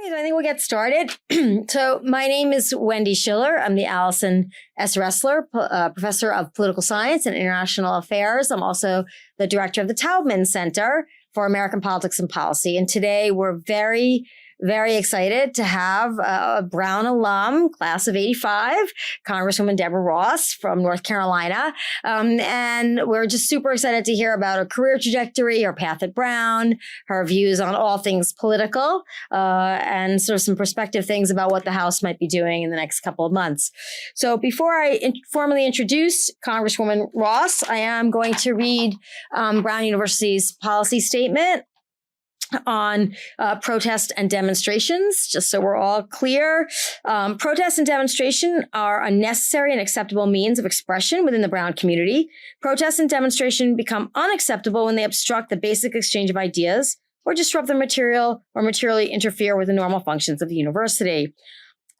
I think we'll get started. So my name is Wendy Schiller. I'm the Allison S. Ressler Professor of Political Science and International Affairs. I'm also the director of the Taubman Center for American Politics and Policy. And today we're very excited to have a Brown alum, class of 85, Congresswoman Deborah Ross from North Carolina. And we're just super excited to hear about her career trajectory, her path at Brown, her views on all things political, and sort of some perspective things about what the House might be doing in the next couple of months. So before I formally introduce Congresswoman Ross, I am going to read Brown University's policy statement on protest and demonstrations, just so we're all clear. Protest and demonstration are a necessary and acceptable means of expression within the Brown community. Protest and demonstration become unacceptable when they obstruct the basic exchange of ideas or disrupt the material or materially interfere with the normal functions of the university.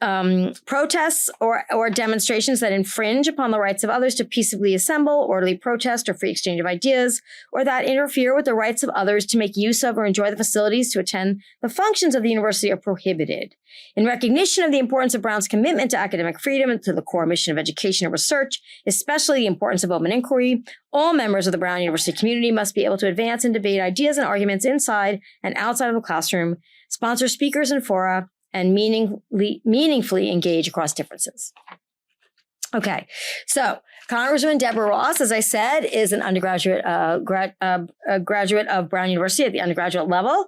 Protests or demonstrations that infringe upon the rights of others to peaceably assemble, orderly protest, or free exchange of ideas, or that interfere with the rights of others to make use of or enjoy the facilities to attend the functions of the university are prohibited. In recognition of the importance of Brown's commitment to academic freedom and to the core mission of education and research, especially the importance of open inquiry, all members of the Brown University community must be able to advance and debate ideas and arguments inside and outside of the classroom, sponsor speakers and fora, and meaningfully engage across differences. Okay, so Congresswoman Deborah Ross, as I said, is an undergraduate graduate of Brown University at the undergraduate level.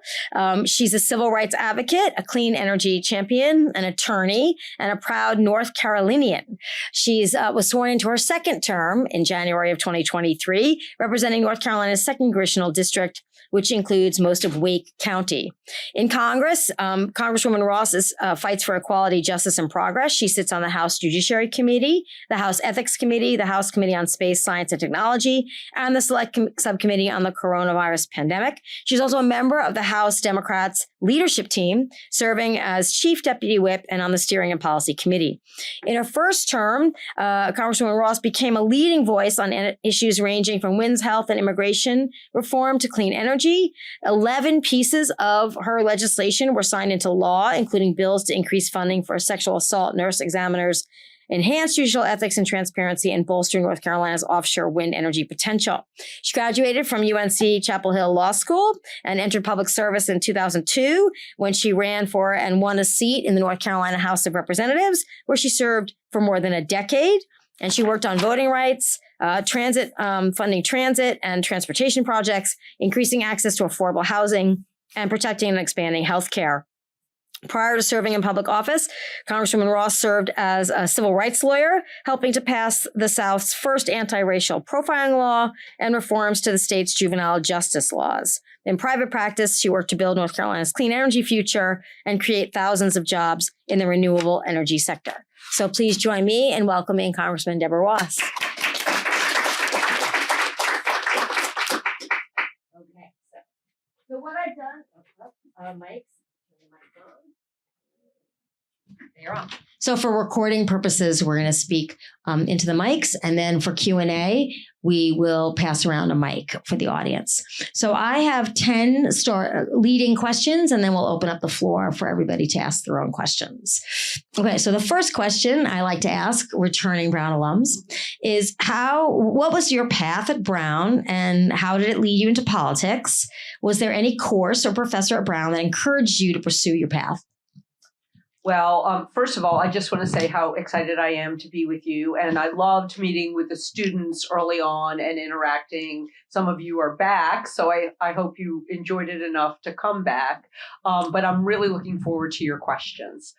She's a civil rights advocate, a clean energy champion, an attorney, and a proud North Carolinian. She's was sworn into her second term in January of 2023, representing North Carolina's 2nd Congressional District, which includes most of Wake County. In Congress, Congresswoman Ross fights for equality, justice, and progress. She sits on the House Judiciary Committee, the House Ethics Committee, the House Committee on Space, Science, and Technology, and the Select Subcommittee on the Coronavirus Pandemic. She's also a member of the House Democrats leadership team, serving as Chief Deputy Whip and on the Steering and Policy Committee. In her first term, Congresswoman Ross became a leading voice on issues ranging from women's health and immigration reform to clean energy. 11 pieces of her legislation were signed into law, including bills to increase funding for sexual assault nurse examiners, enhance judicial ethics and transparency, and bolster North Carolina's offshore wind energy potential. She graduated from UNC Chapel Hill Law School and entered public service in 2002 when she ran for and won a seat in the North Carolina House of Representatives, where she served for more than a decade. And she worked on voting rights, funding transit and transportation projects, increasing access to affordable housing, and protecting and expanding health care. Prior to serving in public office, Congresswoman Ross served as a civil rights lawyer, helping to pass the South's first anti-racial profiling law and reforms to the state's juvenile justice laws. In private practice, she worked to build North Carolina's clean energy future and create thousands of jobs in the renewable energy sector. So please join me in welcoming Congresswoman Deborah Ross. Okay, so what I've done, Mike. You're on. So for recording purposes, we're going to speak into the mics, and then for Q&A, we will pass around a mic for the audience. So I have 10 leading questions, and then we'll open up the floor for everybody to ask their own questions. Okay, so the first question I like to ask returning Brown alums is what was your path at Brown, and how did it lead you into politics? Was there any course or professor at Brown that encouraged you to pursue your path? Well, first of all, I just want to say how excited I am to be with you. And I loved meeting with the students early on and interacting. Some of you are back, so I hope you enjoyed it enough to come back. But I'm really looking forward to your questions.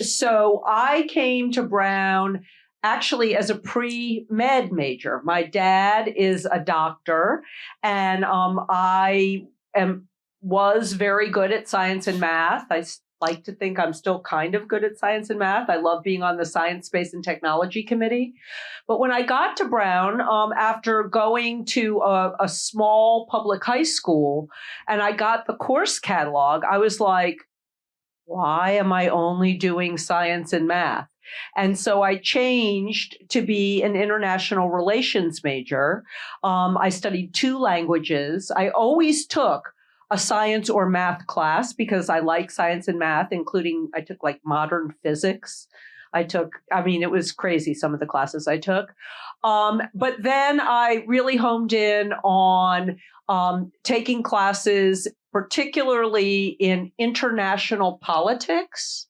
So I came to Brown actually as a pre-med major. My dad is a doctor, and I was very good at science and math. I like to think I'm still kind of good at science and math. I love being on the Science, Space, and Technology Committee. But when I got to Brown, after going to a small public high school, and I got the course catalog, I was like, why am I only doing science and math? And so I changed to be an international relations major. I studied 2 languages. I always took a science or math class because I like science and math, including I took like modern physics. It was crazy, some of the classes I took. But then I really homed in on taking classes, particularly in international politics.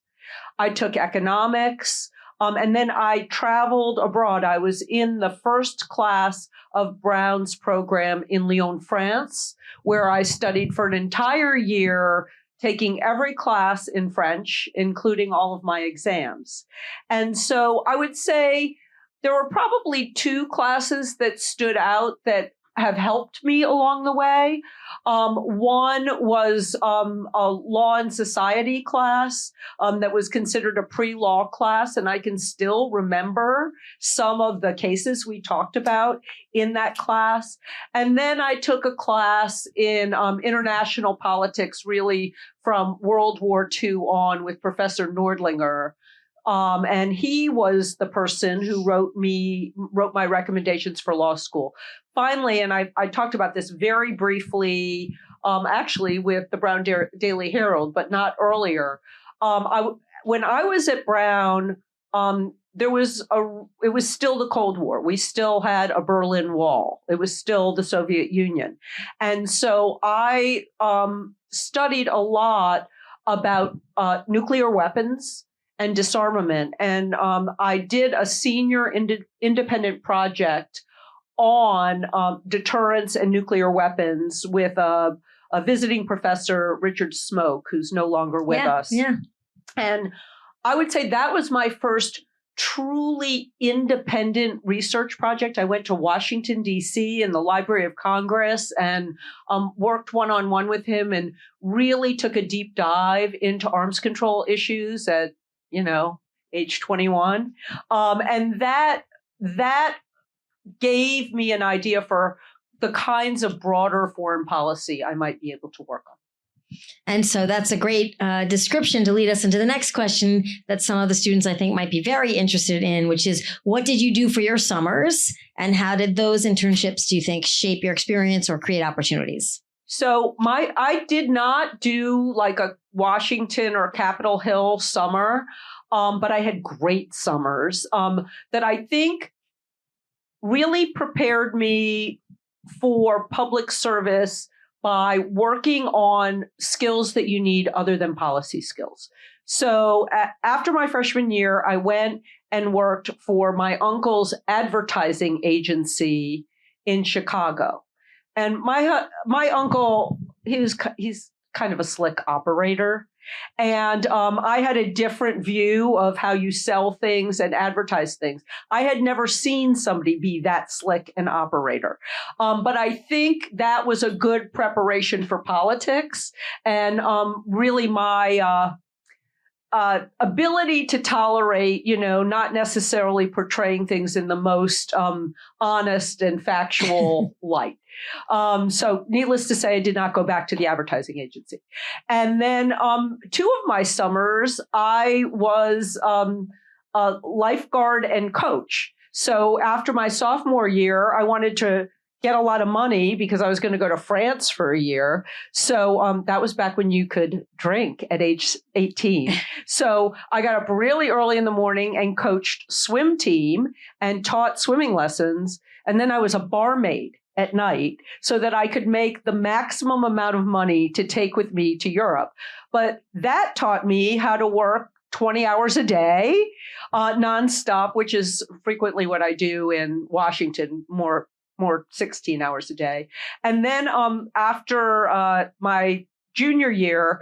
I took economics. And then I traveled abroad. I was in the first class of Brown's program in Lyon, France, where I studied for an entire year, taking every class in French, including all of my exams. And so I would say there were probably two classes that stood out that have helped me along the way. One was a law and society class that was considered a pre-law class, and I can still remember some of the cases we talked about in that class. And then I took a class in international politics, really from World War II on, with Professor Nordlinger. And he was the person who wrote my recommendations for law school. Finally, and I talked about this very briefly, actually with the Brown Daily Herald, but not earlier. When I was at Brown, it was still the Cold War. We still had a Berlin Wall. It was still the Soviet Union. And so I studied a lot about nuclear weapons and disarmament. And I did a senior independent project on deterrence and nuclear weapons with a visiting professor, Richard Smoke, who's no longer with us. Yeah. And I would say that was my first truly independent research project. I went to Washington, D.C. in the Library of Congress and worked one-on-one with him and really took a deep dive into arms control issues at age 21. And that gave me an idea for the kinds of broader foreign policy I might be able to work on. And so that's a great description to lead us into the next question that some of the students I think might be very interested in, which is, what did you do for your summers? And how did those internships, do you think, shape your experience or create opportunities? So I did not do like a Washington or Capitol Hill summer, but I had great summers that I think really prepared me for public service by working on skills that you need other than policy skills. So after my freshman year, I went and worked for my uncle's advertising agency in Chicago. And my uncle, he's kind of a slick operator. And I had a different view of how you sell things and advertise things. I had never seen somebody be that slick an operator. But I think that was a good preparation for politics. And really my ability to tolerate, not necessarily portraying things in the most honest and factual light. So needless to say, I did not go back to the advertising agency. And then two of my summers, I was a lifeguard and coach. So after my sophomore year, I wanted to get a lot of money because I was going to go to France for a year. So that was back when you could drink at age 18. So I got up really early in the morning and coached swim team and taught swimming lessons. And then I was a barmaid at night so that I could make the maximum amount of money to take with me to Europe. But that taught me how to work 20 hours a day, nonstop, which is frequently what I do in Washington, more 16 hours a day. And then after my junior year,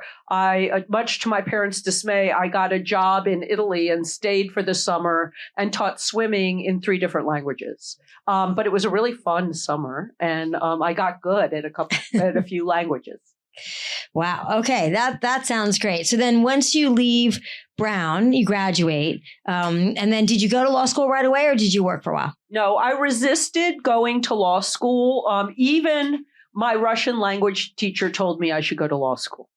much to my parents' dismay, I got a job in Italy and stayed for the summer and taught swimming in 3 different languages. But it was a really fun summer, and I got good at a few languages. Wow. Okay. That sounds great. So then once you leave Brown, you graduate, and then did you go to law school right away or did you work for a while? No, I resisted going to law school. Even my Russian language teacher told me I should go to law school.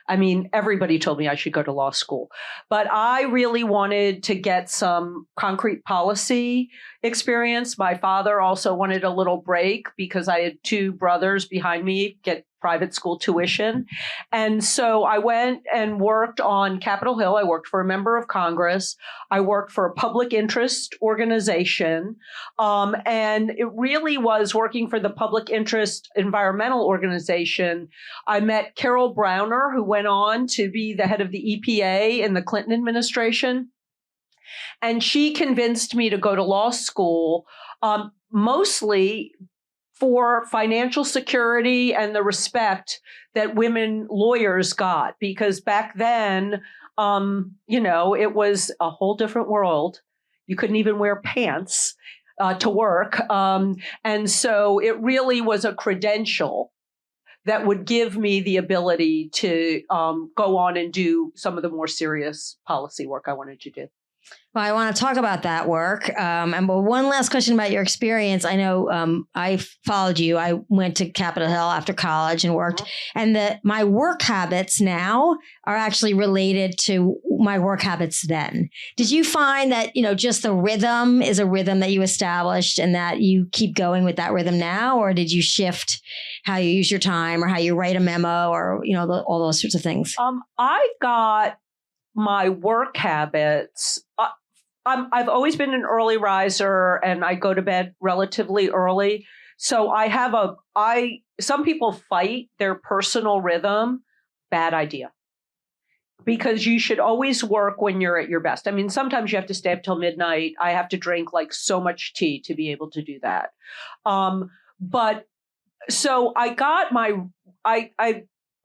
I mean, everybody told me I should go to law school, but I really wanted to get some concrete policy experience. My father also wanted a little break because I had 2 brothers behind me get private school tuition. And so I went and worked on Capitol Hill. I worked for a member of Congress. I worked for a public interest organization. And it really was working for the public interest environmental organization. I met Carol Browner, who went on to be the head of the EPA in the Clinton administration. And she convinced me to go to law school, mostly for financial security and the respect that women lawyers got. Because back then, it was a whole different world. You couldn't even wear pants to work. And so it really was a credential that would give me the ability to go on and do some of the more serious policy work I wanted to do. Well, I want to talk about that work. And one last question about your experience. I know I followed you. I went to Capitol Hill after college and worked. And my work habits now are actually related to my work habits then. Did you find that, just the rhythm is a rhythm that you established and that you keep going with that rhythm now? Or did you shift how you use your time or how you write a memo or, all those sorts of things? I got my work habits. I've always been an early riser and I go to bed relatively early. So some people fight their personal rhythm. Bad idea. Because you should always work when you're at your best. I mean, sometimes you have to stay up till midnight. I have to drink like so much tea to be able to do that. But so I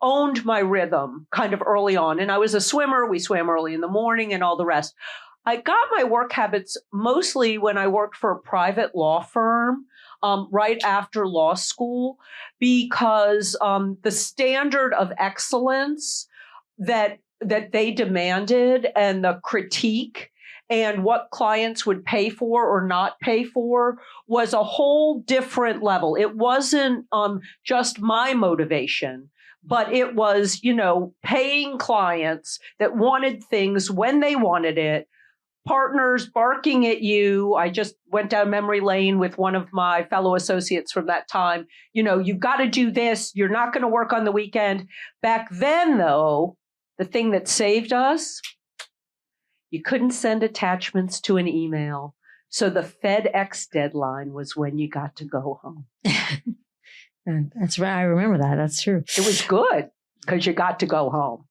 owned my rhythm kind of early on. And I was a swimmer. We swam early in the morning and all the rest. I got my work habits mostly when I worked for a private law firm right after law school, because the standard of excellence that they demanded and the critique and what clients would pay for or not pay for was a whole different level. It wasn't just my motivation, but it was, paying clients that wanted things when they wanted it, partners barking at you. I just went down memory lane with one of my fellow associates from that time. You've got to do this. You're not going to work on the weekend. Back then, though, the thing that saved us, you couldn't send attachments to an email. So the FedEx deadline was when you got to go home. That's right. I remember that. That's true. It was good because you got to go home.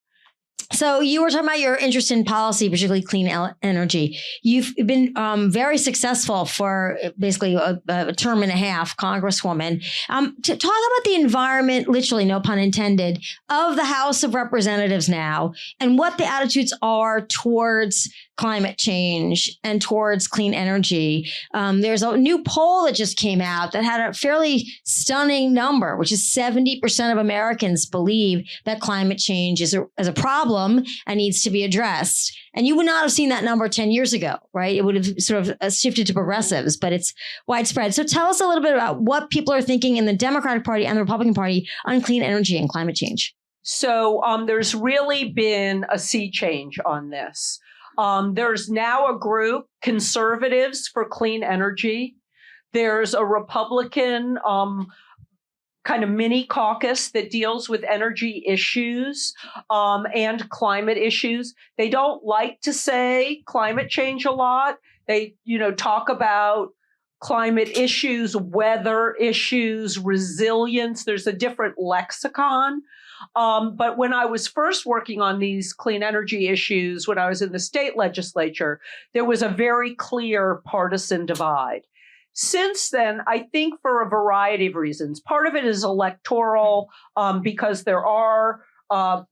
So you were talking about your interest in policy, particularly clean energy. You've been very successful for basically a term and a half, Congresswoman. To talk about the environment, literally, no pun intended, of the House of Representatives now and what the attitudes are towards climate change and towards clean energy. There's a new poll that just came out that had a fairly stunning number, which is 70% of Americans believe that climate change is a problem and needs to be addressed. And you would not have seen that number 10 years ago, right? It would have sort of shifted to progressives, but it's widespread. So tell us a little bit about what people are thinking in the Democratic Party and the Republican Party on clean energy and climate change. So there's really been a sea change on this. There's now a group, Conservatives for Clean Energy. There's a Republican kind of mini caucus that deals with energy issues and climate issues. They don't like to say climate change a lot. They, talk about climate issues, weather issues, resilience. There's a different lexicon. But when I was first working on these clean energy issues, when I was in the state legislature, there was a very clear partisan divide. Since then, I think for a variety of reasons. Part of it is electoral because there are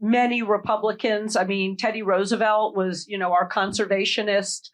many Republicans. I mean, Teddy Roosevelt was, our conservationist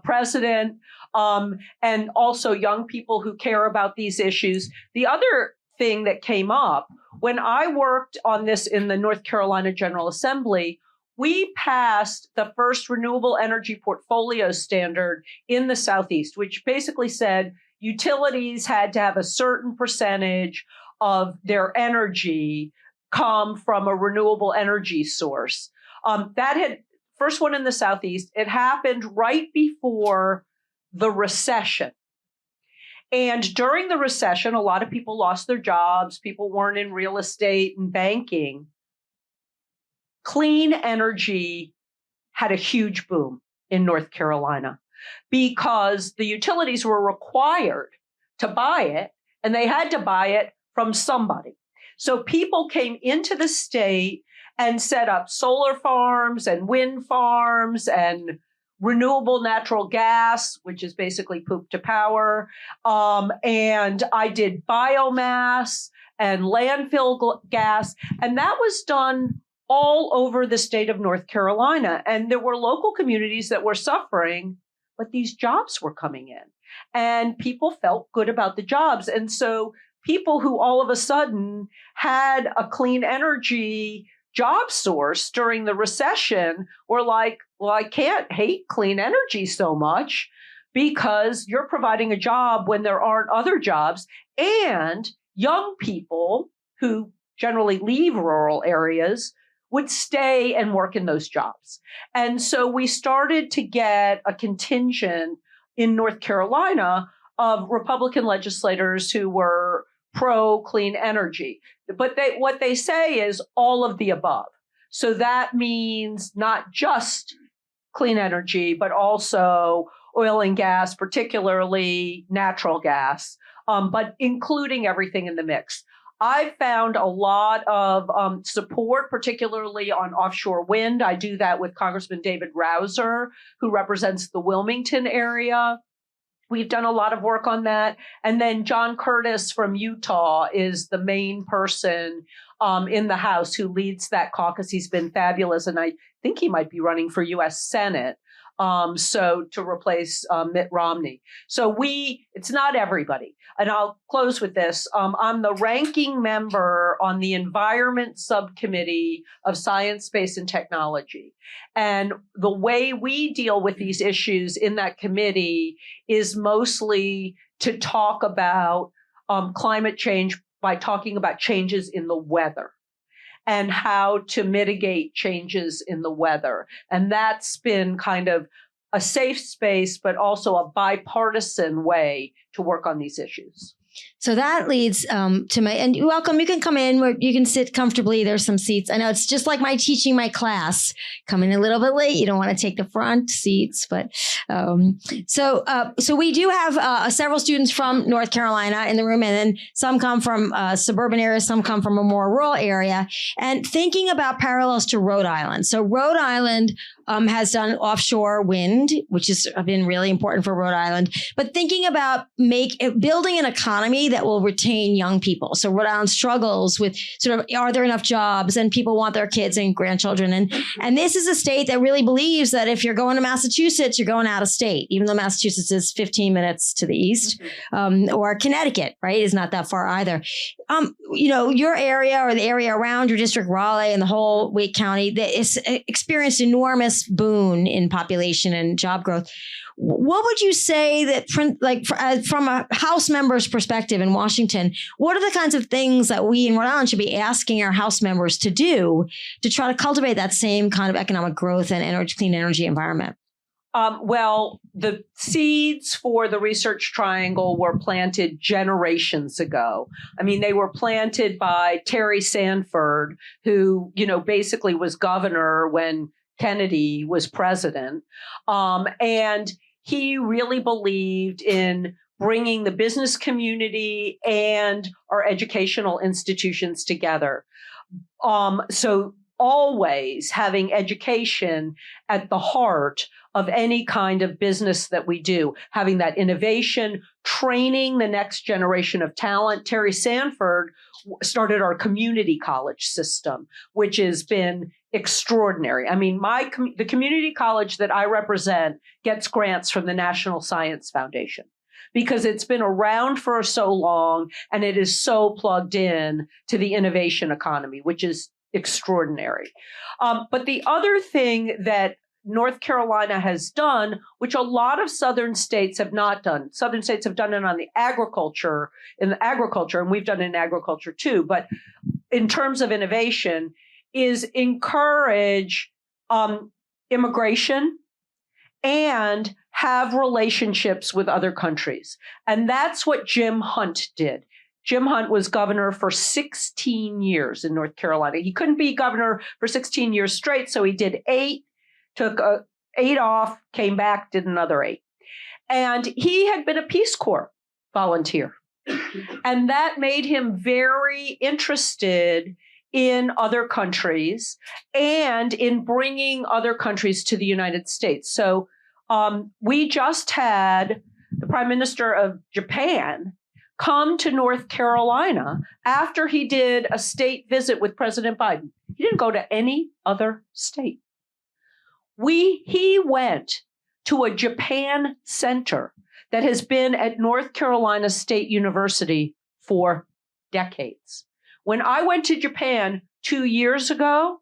president, and also young people who care about these issues. The other thing that came up when I worked on this in the North Carolina General Assembly, we passed the first renewable energy portfolio standard in the Southeast, which basically said utilities had to have a certain percentage of their energy come from a renewable energy source. That had first one in the Southeast. It happened right before the recession. And during the recession, a lot of people lost their jobs. People weren't in real estate and banking. Clean energy had a huge boom in North Carolina because the utilities were required to buy it, and they had to buy it from somebody. So people came into the state and set up solar farms and wind farms and renewable natural gas, which is basically poop to power. And I did biomass and landfill gas, and that was done all over the state of North Carolina. And there were local communities that were suffering, but these jobs were coming in and people felt good about the jobs. And so people who all of a sudden had a clean energy job source during the recession were like, well, I can't hate clean energy so much because you're providing a job when there aren't other jobs. And young people who generally leave rural areas would stay and work in those jobs. And so we started to get a contingent in North Carolina of Republican legislators who were pro clean energy. But what they say is all of the above. So that means not just clean energy, but also oil and gas, particularly natural gas, but including everything in the mix. I've found a lot of support, particularly on offshore wind. I do that with Congressman David Rouser, who represents the Wilmington area. We've done a lot of work on that. And then John Curtis from Utah is the main person in the House who leads that caucus. He's been fabulous. And I think he might be running for U.S. Senate. So to replace Mitt Romney. So it's not everybody. And I'll close with this. I'm the ranking member on the Environment Subcommittee of Science, Space, and Technology. And the way we deal with these issues in that committee is mostly to talk about climate change by talking about changes in the weather and how to mitigate changes in the weather. And that's been kind of a safe space, but also a bipartisan way to work on these issues. So that leads to my, and you're welcome. You can come in where you can sit comfortably. There's some seats. I know it's just like my teaching my class. Come in a little bit late. You don't want to take the front seats, but so we do have several students from North Carolina in the room, and then some come from suburban areas, some come from a more rural area. And thinking about parallels to Rhode Island. So Rhode Island has done offshore wind, which has been really important for Rhode Island. But thinking about building an economy that will retain young people. So Rhode Island struggles with sort of, are there enough jobs, and people want their kids and grandchildren. And this is a state that really believes that if you're going to Massachusetts, you're going out of state, even though Massachusetts is 15 minutes to the east, or Connecticut, right, is not that far either. Your area or the area around your district, Raleigh and the whole Wake County, that is experienced enormous boon in population and job growth. What would you say that, from a House member's perspective in Washington, what are the kinds of things that we in Rhode Island should be asking our House members to do to try to cultivate that same kind of economic growth and clean energy environment? Well, the seeds for the Research Triangle were planted generations ago. I mean, they were planted by Terry Sanford, who, basically was governor when Kennedy was president. And he really believed in bringing the business community and our educational institutions together. So always having education at the heart of any kind of business that we do, having that innovation, training the next generation of talent. Terry Sanford started our community college system, which has been extraordinary. I mean, the community college that I represent gets grants from the National Science Foundation because it's been around for so long and it is so plugged in to the innovation economy, which is extraordinary. But the other thing that North Carolina has done, which a lot of southern states have not done. Southern states have done it in the agriculture, and we've done it in agriculture too. But in terms of innovation, is encourage immigration and have relationships with other countries. And that's what Jim Hunt did. Jim Hunt was governor for 16 years in North Carolina. He couldn't be governor for 16 years straight, so he did 8, took 8 off, came back, did another 8. And he had been a Peace Corps volunteer. And that made him very interested in other countries and in bringing other countries to the United States. So we just had the Prime Minister of Japan come to North Carolina after he did a state visit with President Biden. He didn't go to any other state. He went to a Japan center that has been at North Carolina State University for decades. When I went to Japan 2 years ago,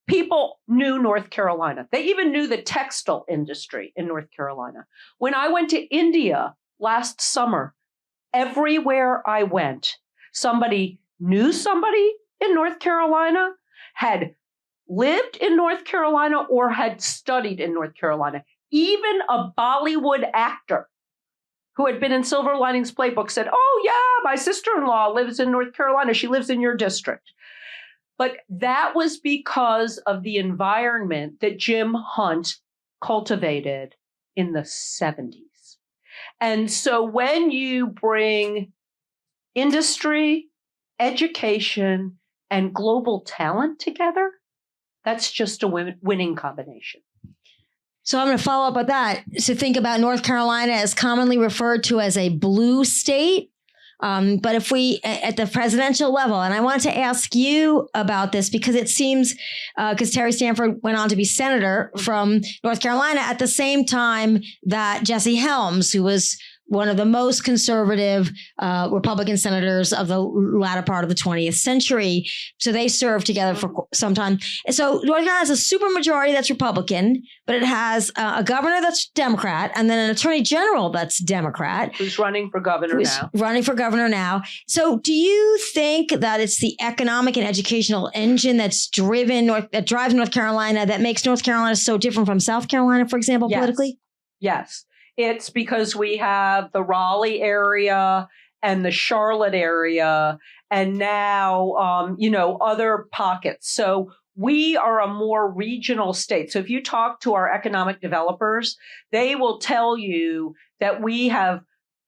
people knew North Carolina. They even knew the textile industry in North Carolina. When I went to India last summer, everywhere I went, somebody knew somebody in North Carolina, had lived in North Carolina, or had studied in North Carolina. Even a Bollywood actor who had been in Silver Linings Playbook said, "Oh yeah, my sister-in-law lives in North Carolina. She lives in your district." But that was because of the environment that Jim Hunt cultivated in the 70s. And so when you bring industry, education, and global talent together, that's just a winning combination. So I'm going to follow up with that. So think about North Carolina as commonly referred to as a blue state. But if we, at the presidential level, and I wanted to ask you about this because it seems, because Terry Stanford went on to be senator from North Carolina at the same time that Jesse Helms, who was one of the most conservative Republican senators of the latter part of the 20th century. So they served together for some time. And so North Carolina has a supermajority that's Republican, but it has a governor that's Democrat, and then an attorney general that's Democrat. Who's running for governor now. So do you think that it's the economic and educational engine that drives North Carolina, that makes North Carolina so different from South Carolina, for example, politically? Yes. It's because we have the Raleigh area and the Charlotte area, and now, other pockets. So we are a more regional state. So if you talk to our economic developers, they will tell you that we have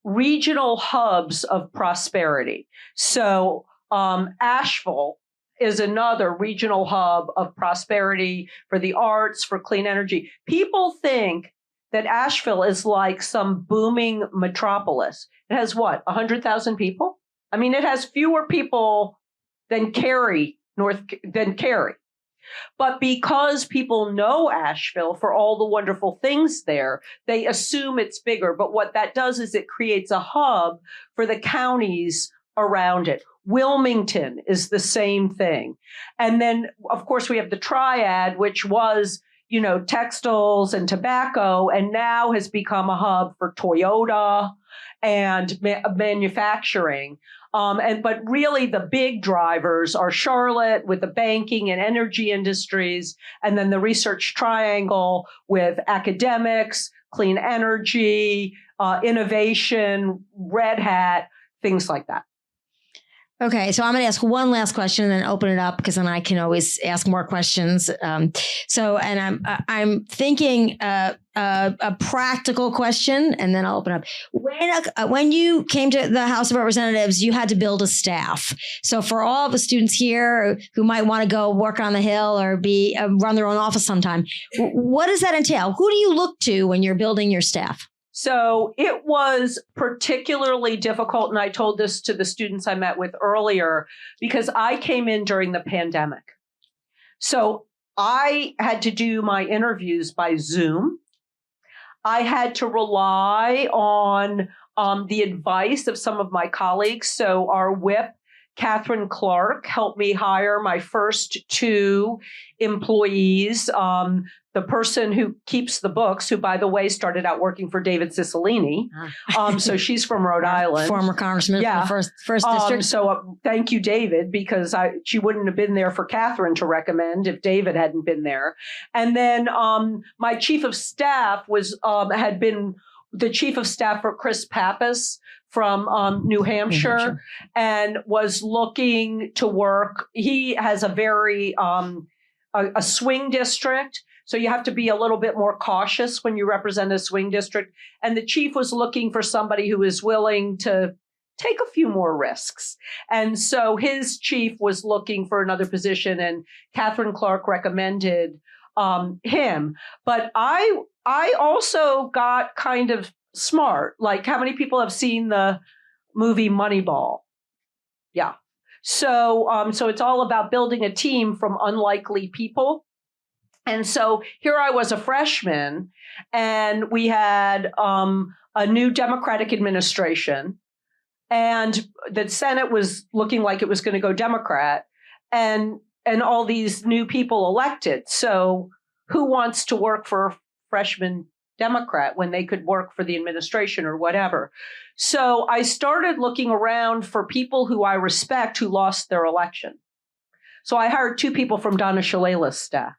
regional hubs of prosperity. So Asheville is another regional hub of prosperity for the arts, for clean energy. People think that Asheville is like some booming metropolis. It has 100,000 people? I mean, it has fewer people than Cary. But because people know Asheville for all the wonderful things there, they assume it's bigger. But what that does is it creates a hub for the counties around it. Wilmington is the same thing. And then, of course, we have the triad, which was textiles and tobacco, and now has become a hub for Toyota and manufacturing. But really the big drivers are Charlotte with the banking and energy industries, and then the research triangle with academics, clean energy, innovation, Red Hat, things like that. Okay, so I'm going to ask one last question and then open it up, because then I can always ask more questions. I'm thinking a practical question, and then I'll open up. When you came to the House of Representatives, you had to build a staff. So for all the students here who might want to go work on the Hill or be run their own office sometime, what does that entail? Who do you look to when you're building your staff? So it was particularly difficult, and I told this to the students I met with earlier, because I came in during the pandemic. So I had to do my interviews by Zoom. I had to rely on the advice of some of my colleagues. So our whip, Catherine Clark helped me hire my first 2 employees. The person who keeps the books, who, by the way, started out working for David Cicilline. So she's from Rhode Island. Former congressman from the first district. So thank you, David, because she wouldn't have been there for Catherine to recommend if David hadn't been there. And then my chief of staff had been the chief of staff for Chris Pappas from New Hampshire, and was looking to work. He has a very a swing district. So you have to be a little bit more cautious when you represent a swing district. And the chief was looking for somebody who is willing to take a few more risks. And so his chief was looking for another position, and Catherine Clark recommended him. But I also got kind of smart. Like, how many people have seen the movie Moneyball? Yeah. So it's all about building a team from unlikely people. And so here I was, a freshman, and we had a new Democratic administration, and the Senate was looking like it was going to go Democrat, and all these new people elected. So who wants to work for a freshman Democrat when they could work for the administration or whatever? So I started looking around for people who I respect who lost their election. So I hired 2 people from Donna Shalala's staff.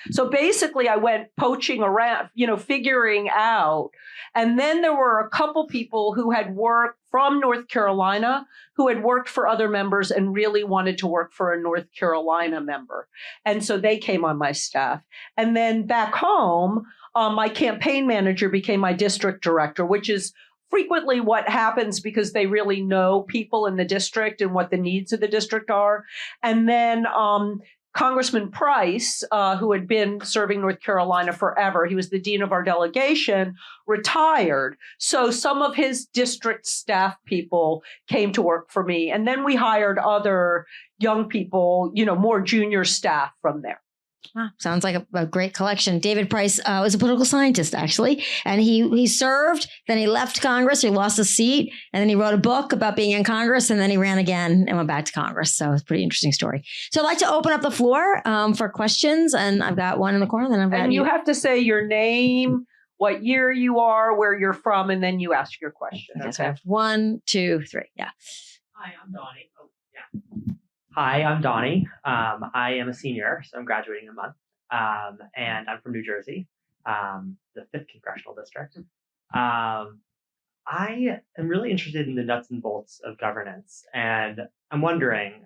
So basically I went poaching around, figuring out. And then there were a couple people who had worked from North Carolina, who had worked for other members and really wanted to work for a North Carolina member. And so they came on my staff. And then back home, my campaign manager became my district director, which is frequently what happens because they really know people in the district and what the needs of the district are. And then Congressman Price, who had been serving North Carolina forever, he was the dean of our delegation, retired. So some of his district staff people came to work for me. And then we hired other young people, more junior staff from there. Wow, sounds like a great collection. David Price was a political scientist, actually, and he served, then he left Congress, he lost his seat, and then he wrote a book about being in Congress, and then he ran again and went back to Congress. So it's a pretty interesting story. So I'd like to open up the floor for questions, and I've got one in the corner, then I've got And you have to say your name, what year you are, where you're from, and then you ask your question. Okay, so I have 1, 2, 3. Yeah. Hi, I'm Donnie. Hi, I'm Donnie. I am a senior, so I'm graduating in a month. And I'm from New Jersey, the 5th congressional district. I am really interested in the nuts and bolts of governance. And I'm wondering,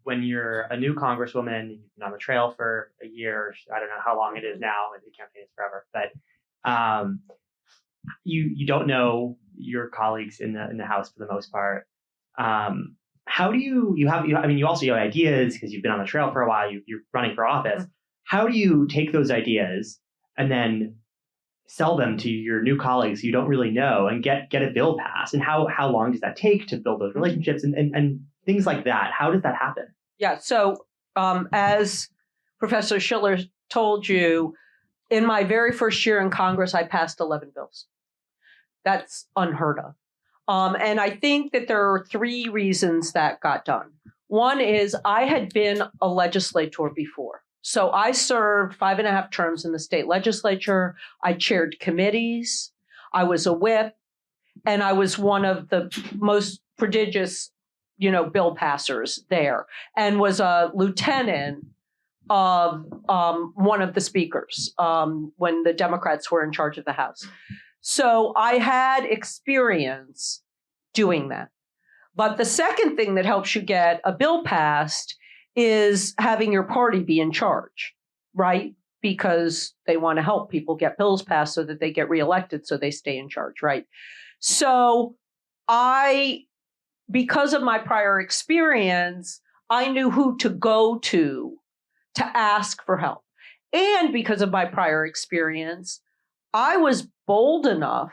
when you're a new congresswoman, you've been on the trail for a year, I don't know how long it is now, maybe the campaign is forever, but you don't know your colleagues in the House for the most part. How do you also have ideas because you've been on the trail for a while, you're running for office. How do you take those ideas and then sell them to your new colleagues you don't really know and get a bill passed? And how long does that take to build those relationships and things like that? How does that happen? Yeah. So as Professor Schiller told you, in my very first year in Congress, I passed 11 bills. That's unheard of. And I think that there are 3 reasons that got done. One is I had been a legislator before. So I served 5.5 terms in the state legislature. I chaired committees. I was a whip. And I was one of the most prodigious, bill passers there, and was a lieutenant of one of the speakers when the Democrats were in charge of the House. So I had experience doing that. But the second thing that helps you get a bill passed is having your party be in charge, right? Because they want to help people get bills passed so that they get reelected, so they stay in charge, right? So because of my prior experience, I knew who to go to ask for help. And because of my prior experience, I was bold enough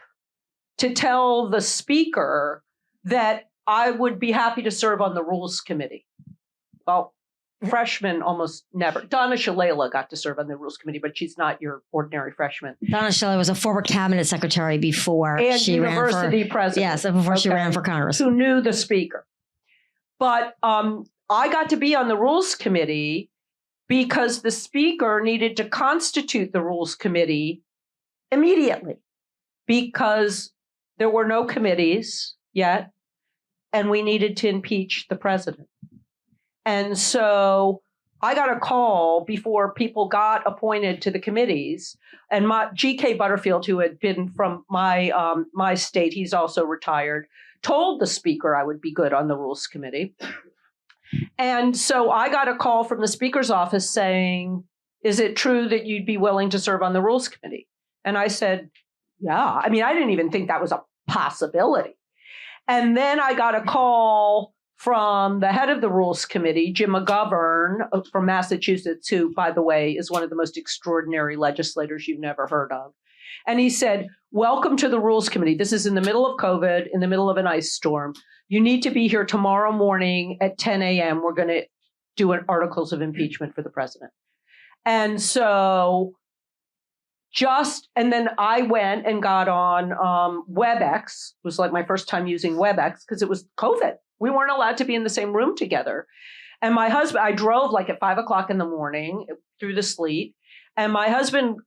to tell the speaker that I would be happy to serve on the Rules Committee. Well, freshmen almost never. Donna Shalala got to serve on the Rules Committee, but she's not your ordinary freshman. Donna Shalala was a former cabinet secretary before and she university ran for, president. Yes, before she ran for Congress. Who knew the speaker. But I got to be on the Rules Committee because the Speaker needed to constitute the Rules Committee immediately because there were no committees yet, and we needed to impeach the president. And so I got a call before people got appointed to the committees, and my G.K. Butterfield, who had been from my state, he's also retired, told the Speaker I would be good on the Rules Committee. And so I got a call from the Speaker's office saying, is it true that you'd be willing to serve on the Rules Committee? And I said, yeah. I mean, I didn't even think that was a possibility. And then I got a call from the head of the Rules Committee, Jim McGovern from Massachusetts, who, by the way, is one of the most extraordinary legislators you've never heard of. And he said, welcome to the Rules Committee. This is in the middle of COVID, in the middle of an ice storm. You need to be here tomorrow morning at 10 a.m. We're going to do an articles of impeachment for the president. And so and then I went and got on WebEx. It was like my first time using WebEx because it was COVID. We weren't allowed to be in the same room together. And my husband, I drove like at 5 o'clock in the morning through the sleet. And my husband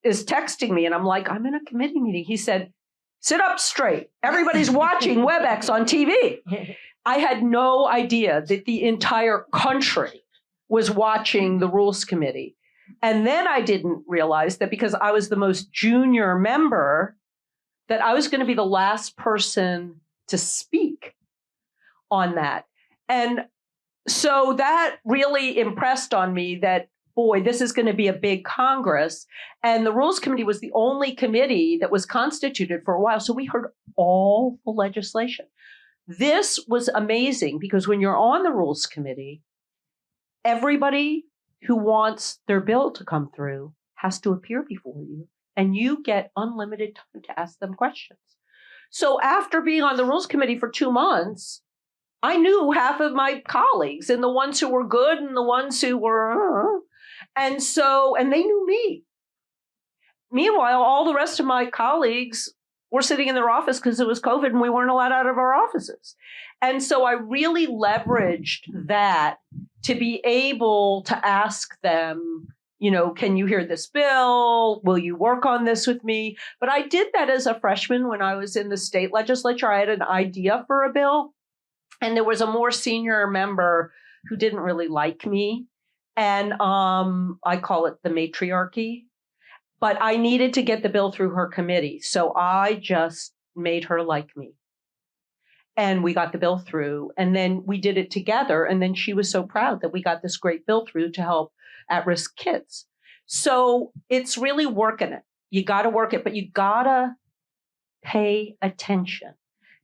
is texting me and I'm like, I'm in a committee meeting. He said, sit up straight. Everybody's watching WebEx on TV. I had no idea that the entire country was watching the Rules Committee. And then I didn't realize that because I was the most junior member, that I was going to be the last person to speak on that. And so that really impressed on me that, boy, this is going to be a big Congress. And the Rules Committee was the only committee that was constituted for a while. So we heard all the legislation. This was amazing because when you're on the Rules Committee, everybody who wants their bill to come through has to appear before you, and you get unlimited time to ask them questions. So after being on the Rules Committee for 2 months, I knew half of my colleagues, and the ones who were good and the ones who were, and they knew me. Meanwhile, all the rest of my colleagues were sitting in their office because it was COVID and we weren't allowed out of our offices. And so I really leveraged that to be able to ask them, can you hear this bill? Will you work on this with me? But I did that as a freshman when I was in the state legislature. I had an idea for a bill, and there was a more senior member who didn't really like me. And I call it the matriarchy. But I needed to get the bill through her committee. So I just made her like me. And we got the bill through, and then we did it together. And then she was so proud that we got this great bill through to help at-risk kids. So it's really working it. You got to work it, but you got to pay attention.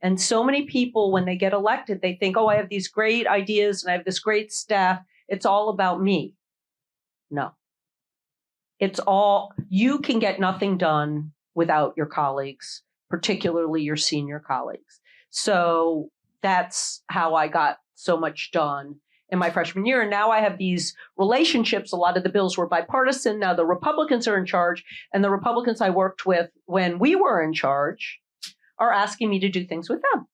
And so many people, when they get elected, they think, oh, I have these great ideas and I have this great staff. It's all about me. No. You can get nothing done without your colleagues, particularly your senior colleagues. So that's how I got so much done in my freshman year. And now I have these relationships. A lot of the bills were bipartisan. Now the Republicans are in charge, and the Republicans I worked with when we were in charge are asking me to do things with them.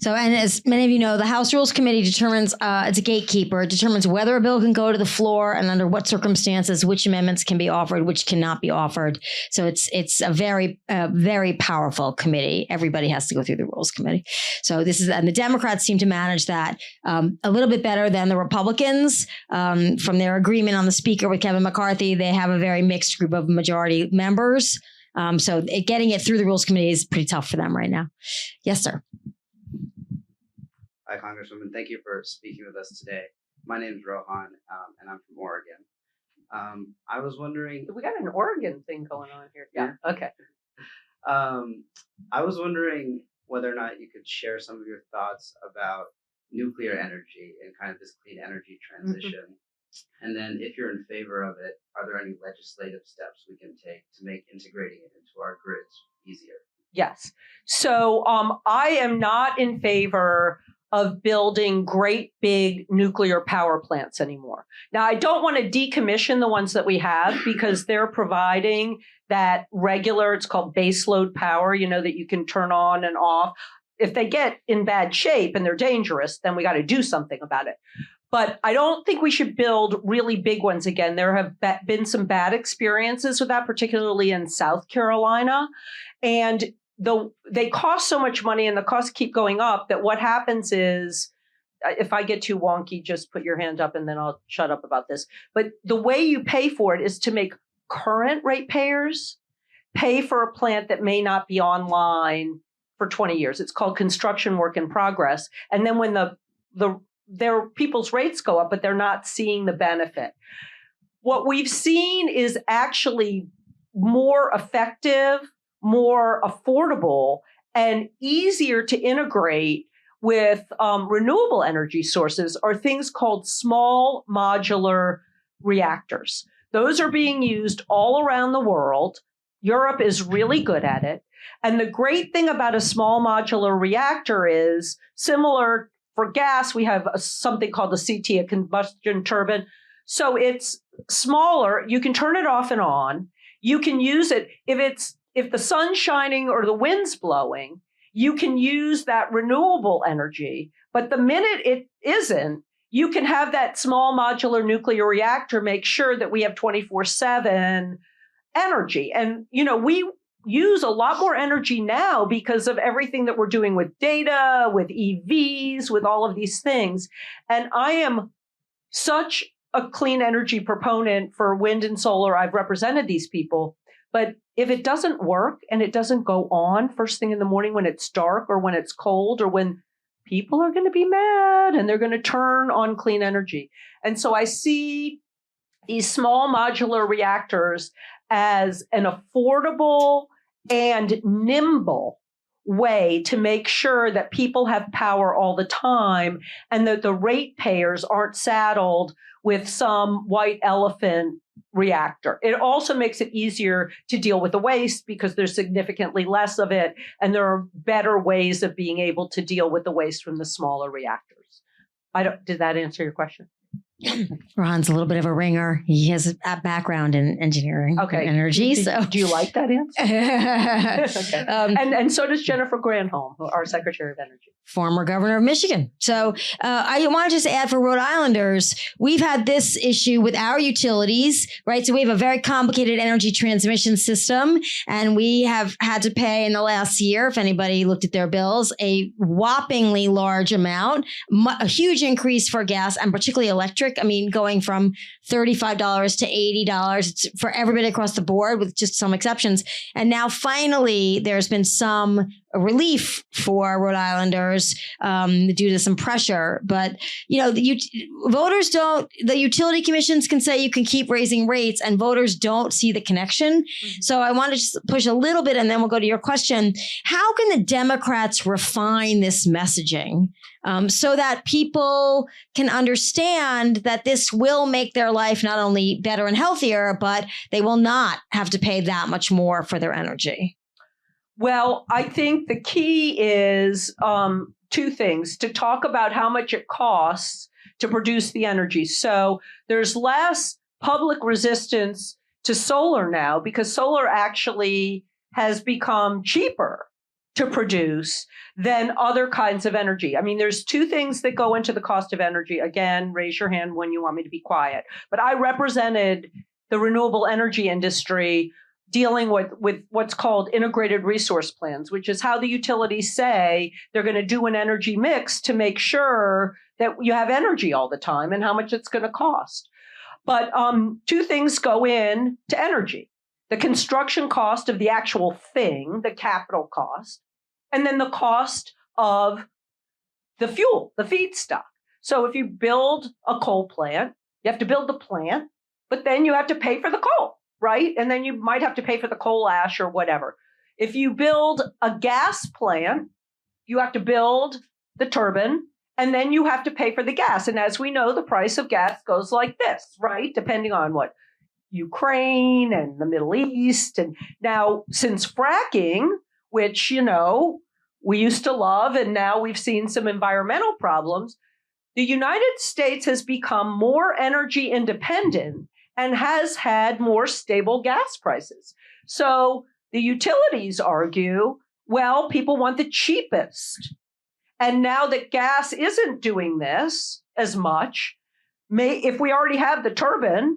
So, and as many of you know, the House Rules Committee determines, it's a gatekeeper, it determines whether a bill can go to the floor and under what circumstances, which amendments can be offered, which cannot be offered. So it's a very, very powerful committee. Everybody has to go through the Rules Committee. So and the Democrats seem to manage that a little bit better than the Republicans. From their agreement on the Speaker with Kevin McCarthy, they have a very mixed group of majority members. So getting it through the Rules Committee is pretty tough for them right now. Yes, sir. Hi, Congresswoman. Thank you for speaking with us today. My name is Rohan, and I'm from Oregon. I was wondering... We got an Oregon thing going on here. Yeah, okay. I was wondering whether or not you could share some of your thoughts about nuclear energy and kind of this clean energy transition. Mm-hmm. And then if you're in favor of it, are there any legislative steps we can take to make integrating it into our grids easier? Yes. So I am not in favor of building great big nuclear power plants anymore. Now, I don't want to decommission the ones that we have because they're providing that regular, it's called baseload power, that you can turn on and off. if they get in bad shape and they're dangerous, then we got to do something about it. But I don't think we should build really big ones again. There have been some bad experiences with that, particularly in South Carolina. And they cost so much money and the costs keep going up that what happens is, if I get too wonky, just put your hand up and then I'll shut up about this. But the way you pay for it is to make current ratepayers pay for a plant that may not be online for 20 years. It's called construction work in progress. And then when their people's rates go up, but they're not seeing the benefit. What we've seen is actually more effective, more affordable, and easier to integrate with renewable energy sources are things called small modular reactors. Those are being used all around the world. Europe is really good at it. And the great thing about a small modular reactor is similar for gas, we have something called a CT, a combustion turbine. So it's smaller. You can turn it off and on. You can use it if the sun's shining or the wind's blowing, you can use that renewable energy. But the minute it isn't, you can have that small modular nuclear reactor make sure that we have 24/7 energy. And, we use a lot more energy now because of everything that we're doing with data, with EVs, with all of these things. And I am such a clean energy proponent for wind and solar. I've represented these people. But if it doesn't work and it doesn't go on first thing in the morning when it's dark or when it's cold or when people are going to be mad and they're going to turn on clean energy. And so I see these small modular reactors as an affordable and nimble way to make sure that people have power all the time and that the ratepayers aren't saddled with some white elephant reactor. It also makes it easier to deal with the waste because there's significantly less of it, and there are better ways of being able to deal with the waste from the smaller reactors. Did that answer your question? Ron's a little bit of a ringer. He has a background in engineering and energy. Do you like that answer? Okay. And so does Jennifer Granholm, our Secretary of Energy. Former governor of Michigan. So I want to just add for Rhode Islanders, we've had this issue with our utilities, right? So we have a very complicated energy transmission system, and we have had to pay in the last year, if anybody looked at their bills, a whoppingly large amount, a huge increase for gas and particularly electric. I mean, going from $35 to $80 for everybody across the board with just some exceptions. And now finally, there's been some relief for Rhode Islanders due to some pressure. But, the utility commissions can say you can keep raising rates and voters don't see the connection. Mm-hmm. So I want to just push a little bit and then we'll go to your question. How can the Democrats refine this messaging so that people can understand that this will make their life not only better and healthier, but they will not have to pay that much more for their energy? Well, I think the key is two things: to talk about how much it costs to produce the energy. So there's less public resistance to solar now because solar actually has become cheaper to produce than other kinds of energy. I mean, there's two things that go into the cost of energy. Again, raise your hand when you want me to be quiet. But I represented the renewable energy industry dealing with what's called integrated resource plans, which is how the utilities say they're going to do an energy mix to make sure that you have energy all the time and how much it's going to cost. But two things go in to energy: the construction cost of the actual thing, the capital cost, and then the cost of the fuel, the feedstock. So if you build a coal plant, you have to build the plant, but then you have to pay for the coal, right? And then you might have to pay for the coal ash or whatever. If you build a gas plant, you have to build the turbine, and then you have to pay for the gas. And as we know, the price of gas goes like this, right? Depending on what Ukraine and the Middle East. And now, since fracking, which, we used to love, and now we've seen some environmental problems, the United States has become more energy independent and has had more stable gas prices. So the utilities argue, Well, people want the cheapest. And now that gas isn't doing this as much, if we already have the turbine,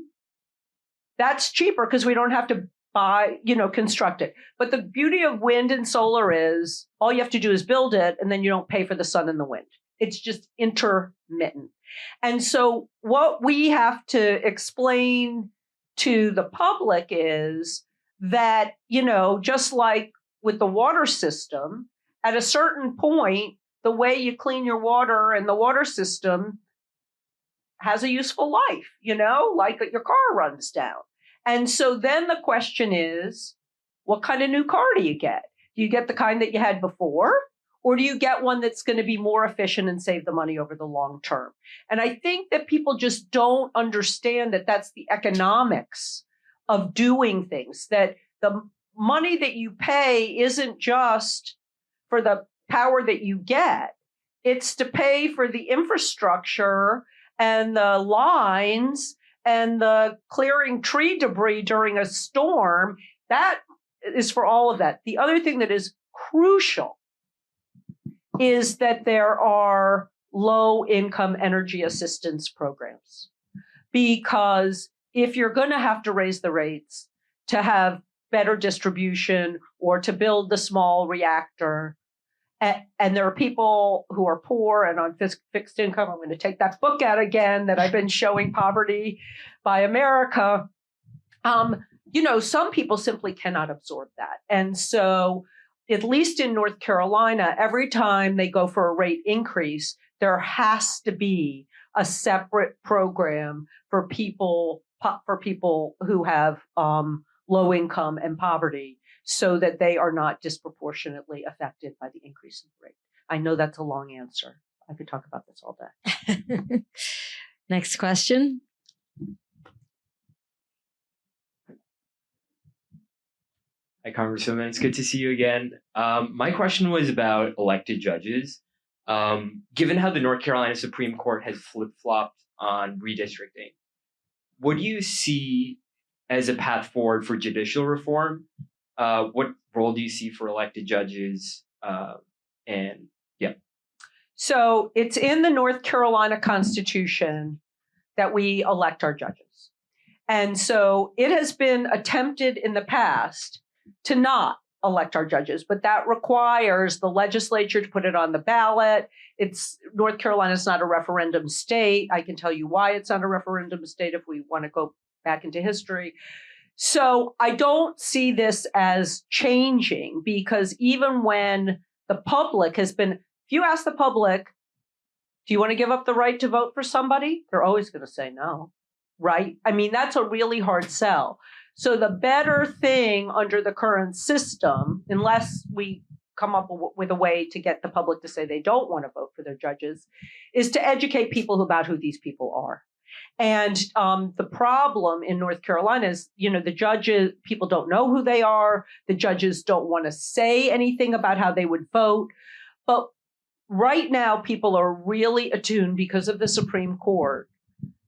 that's cheaper because we don't have to buy, construct it. But the beauty of wind and solar is all you have to do is build it, and then you don't pay for the sun and the wind. It's just intermittent. And so what we have to explain to the public is that, just like with the water system, at a certain point, the way you clean your water and the water system has a useful life, like your car runs down. And so then the question is, what kind of new car do you get? Do you get the kind that you had before? Or do you get one that's going to be more efficient and save the money over the long term? And I think that people just don't understand that that's the economics of doing things, that the money that you pay isn't just for the power that you get. It's to pay for the infrastructure and the lines and the clearing tree debris during a storm. That is for all of that. The other thing that is crucial is that there are low-income energy assistance programs. Because if you're going to have to raise the rates to have better distribution or to build the small reactor, and there are people who are poor and on fixed income. I'm going to take that book out again that I've been showing, Poverty by America. Some people simply cannot absorb that. And so, at least in North Carolina, every time they go for a rate increase, there has to be a separate program for people who have low income and poverty, so that they are not disproportionately affected by the increase in the rate. I know that's a long answer. I could talk about this all day. Next question. Hi, Congresswoman. It's good to see you again. My question was about elected judges. Given how the North Carolina Supreme Court has flip-flopped on redistricting, what do you see as a path forward for judicial reform? What role do you see for elected judges? So it's in the North Carolina Constitution that we elect our judges. And so it has been attempted in the past to not elect our judges, but that requires the legislature to put it on the ballot. North Carolina is not a referendum state. I can tell you why it's not a referendum state if we want to go back into history. So I don't see this as changing, because even when the public has been, if you ask the public, do you want to give up the right to vote for somebody? They're always going to say no, right? I mean, that's a really hard sell. So the better thing under the current system, unless we come up with a way to get the public to say they don't want to vote for their judges, is to educate people about who these people are. And the problem in North Carolina is, the judges, people don't know who they are. The judges don't want to say anything about how they would vote. But right now, people are really attuned, because of the Supreme Court,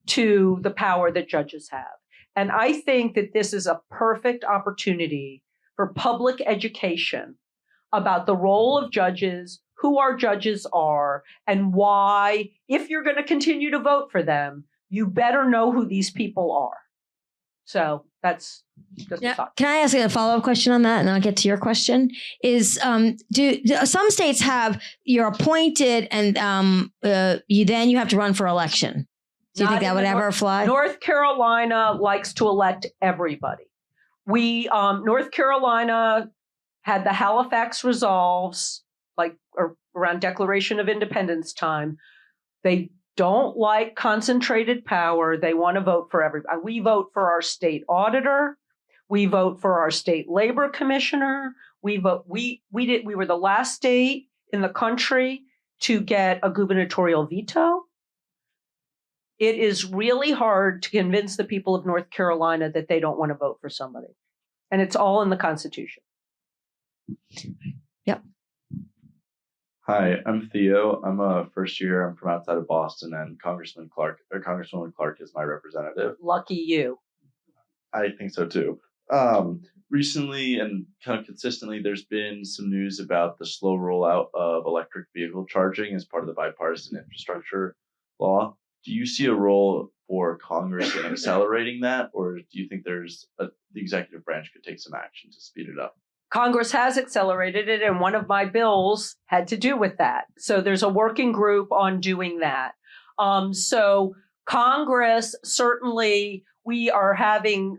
to the power that judges have. And I think that this is a perfect opportunity for public education about the role of judges, who our judges are, and why, if you're going to continue to vote for them, you better know who these people are. So that's just a thought. Can I ask a follow-up question on that, and I'll get to your question? Is do some states have, you're appointed and you have to run for election? Do you think that would ever fly? North Carolina likes to elect everybody. North Carolina had the Halifax resolves, around Declaration of Independence time. They don't like concentrated power. They want to vote for everybody. We vote for our state auditor. We vote for our state labor commissioner. We were the last state in the country to get a gubernatorial veto. It is really hard to convince the people of North Carolina that they don't want to vote for somebody. And it's all in the Constitution. Yep. Hi, I'm Theo. I'm a first year. I'm from outside of Boston, and Congresswoman Clark is my representative. Lucky you. I think so too. Recently and kind of consistently, there's been some news about the slow rollout of electric vehicle charging as part of the bipartisan infrastructure law. Do you see a role for Congress in accelerating that, or do you think the executive branch could take some action to speed it up? Congress has accelerated it, and one of my bills had to do with that. So there's a working group on doing that. So Congress, certainly, we are having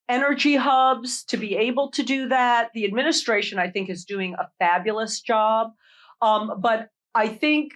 energy hubs to be able to do that. The administration, I think, is doing a fabulous job. But I think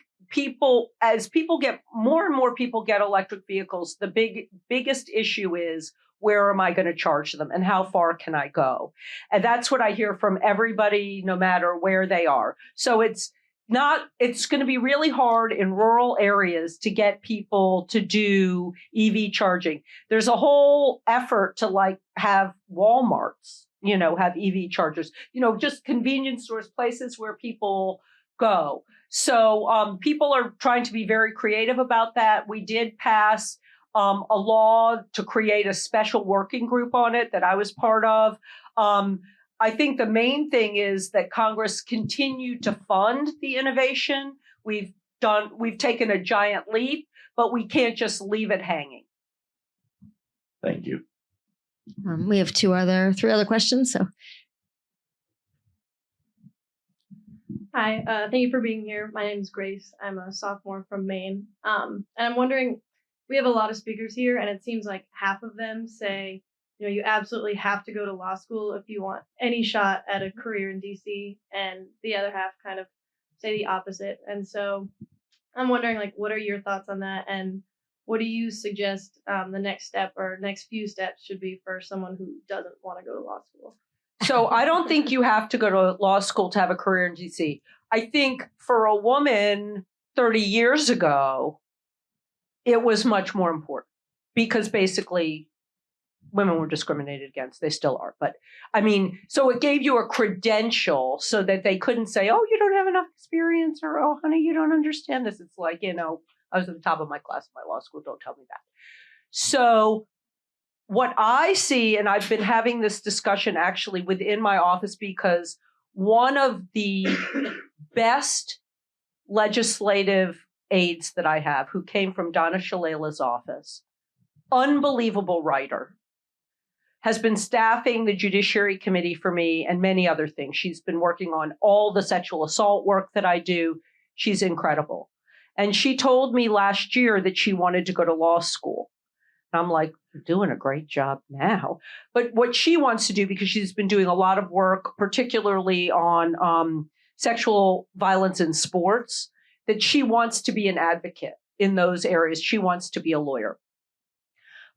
as people get more and more people get electric vehicles, the biggest issue is, where am I going to charge them and how far can I go? And that's what I hear from everybody, no matter where they are. So it's going to be really hard in rural areas to get people to do EV charging. There's a whole effort to have Walmarts, have EV chargers, just convenience stores, places where people go. So people are trying to be very creative about that. We did pass a law to create a special working group on it that I was part of. I think the main thing is that Congress continue to fund the innovation. We've taken a giant leap, but we can't just leave it hanging. Thank you. We have three other questions. So, hi, thank you for being here. My name is Grace. I'm a sophomore from Maine, and I'm wondering. We have a lot of speakers here, and it seems like half of them say, you absolutely have to go to law school if you want any shot at a career in DC, and the other half kind of say the opposite. And so I'm wondering, what are your thoughts on that, and what do you suggest the next step or next few steps should be for someone who doesn't want to go to law school? So I don't think you have to go to law school to have a career in DC. I think for a woman 30 years ago, it was much more important because basically women were discriminated against. They still are. But so it gave you a credential so that they couldn't say, oh, you don't have enough experience, or, oh, honey, you don't understand this. It's like, I was at the top of my class in my law school. Don't tell me that. So what I see, and I've been having this discussion actually within my office, because one of the best legislative aides that I have, who came from Donna Shalala's office, unbelievable writer, has been staffing the Judiciary Committee for me and many other things. She's been working on all the sexual assault work that I do. She's incredible. And she told me last year that she wanted to go to law school. And I'm like, you're doing a great job now. But what she wants to do, because she's been doing a lot of work, particularly on sexual violence in sports, that she wants to be an advocate in those areas. She wants to be a lawyer.